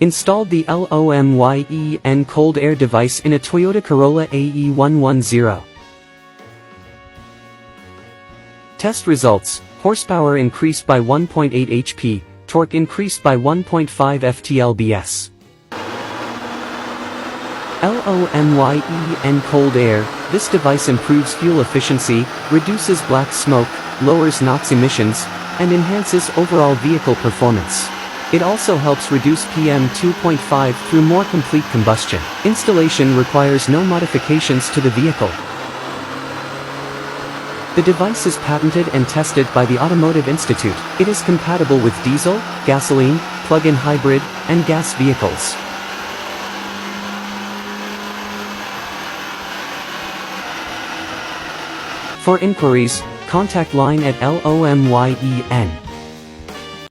Installed the LOMYEN Cold Air device in a Toyota Corolla AE110. Test results: horsepower increased by 1.8 HP, torque increased by 1.5 ft-lbs. LOMYEN Cold Air. This device improves fuel efficiency, reduces black smoke, lowers NOx emissions, and enhances overall vehicle performance. It also helps reduce PM2.5 through more complete combustion. Installation requires no modifications to the vehicle. The device is patented and tested by the Automotive Institute. It is compatible with diesel, gasoline, plug-in hybrid, and gas vehicles. For inquiries, contact Line at LOMYEN.